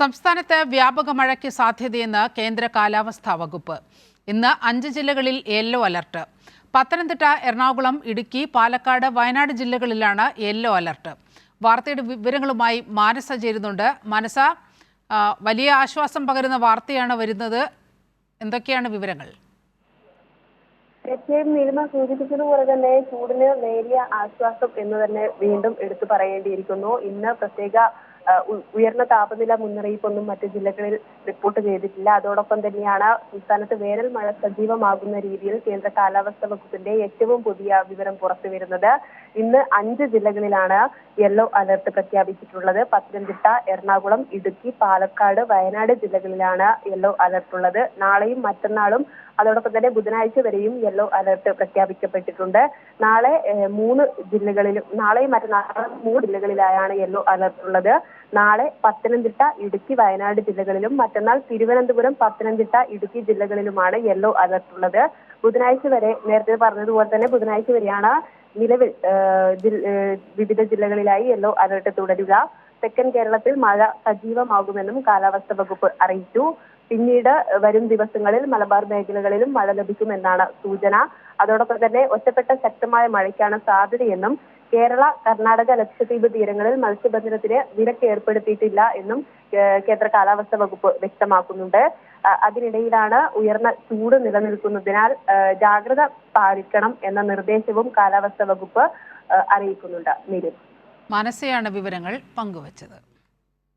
സംസ്ഥാനത്ത് വ്യാപക മഴയ്ക്ക് സാധ്യതയെന്ന് കേന്ദ്ര കാലാവസ്ഥാ വകുപ്പ്. ഇന്ന് 5 ജില്ലകളിൽ യെല്ലോ അലർട്ട്. പത്തനംതിട്ട, എറണാകുളം, ഇടുക്കി, പാലക്കാട്, വയനാട് ജില്ലകളിലാണ് യെല്ലോ അലർട്ട്. വാർത്തയുടെ വിവരങ്ങളുമായി മാനസ ചേരുന്നുണ്ട്. മാനസ, വലിയ ആശ്വാസം പകരുന്ന വാർത്തയാണ് വരുന്നത്. എന്തൊക്കെയാണ് വിവരങ്ങൾ? തീർച്ചയായും നീലിമ സൂചിപ്പിച്ചതുപോലെ തന്നെ ചൂടിന് നേരിയ ആശ്വാസം എന്ന് തന്നെ വീണ്ടും എടുത്തു പറയേണ്ടിയിരിക്കുന്നു. ഇന്ന് പ്രത്യേക ഉയർന്ന താപനില മുന്നറിയിപ്പൊന്നും മറ്റു ജില്ലകളിൽ റിപ്പോർട്ട് ചെയ്തിട്ടില്ല. അതോടൊപ്പം തന്നെയാണ് സംസ്ഥാനത്ത് വേനൽ മഴ സജീവമാകുന്ന രീതിയിൽ കേന്ദ്ര കാലാവസ്ഥാ വകുപ്പിന്റെ ഏറ്റവും പുതിയ വിവരം പുറത്തുവരുന്നത്. ഇന്ന് 5 ജില്ലകളിലാണ് യെല്ലോ അലർട്ട് പ്രഖ്യാപിച്ചിട്ടുള്ളത്. പത്തനംതിട്ട, എറണാകുളം, ഇടുക്കി, പാലക്കാട്, വയനാട് ജില്ലകളിലാണ് യെല്ലോ അലർട്ട് ഉള്ളത്. നാളെയും മറ്റന്നാളും അതോടൊപ്പം തന്നെ ബുധനാഴ്ച വരെയും യെല്ലോ അലർട്ട് പ്രഖ്യാപിക്കപ്പെട്ടിട്ടുണ്ട്. നാളെയും മറ്റന്നാളും 3 ജില്ലകളിലായാണ് യെല്ലോ അലർട്ട് ഉള്ളത്. നാളെ പത്തനംതിട്ട, ഇടുക്കി, വയനാട് ജില്ലകളിലും മറ്റന്നാൾ തിരുവനന്തപുരം, പത്തനംതിട്ട, ഇടുക്കി ജില്ലകളിലുമാണ് യെല്ലോ അലർട്ട് ഉള്ളത്. ബുധനാഴ്ച വരെ, നേരത്തെ പറഞ്ഞതുപോലെ തന്നെ ബുധനാഴ്ച വരെയാണ് നിലവിൽ വിവിധ ജില്ലകളിലായി യെല്ലോ അലർട്ട് തുടരുക. തെക്കൻ കേരളത്തിൽ മഴ സജീവമാകുമെന്നും കാലാവസ്ഥാ വകുപ്പ് അറിയിച്ചു. പിന്നീട് വരും ദിവസങ്ങളിൽ മലബാർ മേഖലകളിലും മഴ ലഭിക്കുമെന്നാണ് സൂചന. അതോടൊപ്പം തന്നെ ഒറ്റപ്പെട്ട ശക്തമായ മഴയ്ക്കാണ് സാധ്യതയെന്നും കേരള, കർണാടക, ലക്ഷദ്വീപ് തീരങ്ങളിൽ മത്സ്യബന്ധനത്തിന് വിലക്ക് ഏർപ്പെടുത്തിയിട്ടില്ല എന്നും കേന്ദ്ര കാലാവസ്ഥാ വകുപ്പ് വ്യക്തമാക്കുന്നുണ്ട്. അതിനിടയിലാണ് ഉയർന്ന ചൂട് നിലനിൽക്കുന്നതിനാൽ ജാഗ്രത പാലിക്കണം എന്ന നിർദ്ദേശവും കാലാവസ്ഥാ വകുപ്പ് അറിയിക്കുന്നുണ്ട്. മാനസയാണ് വിവരങ്ങൾ പങ്കുവച്ചത്.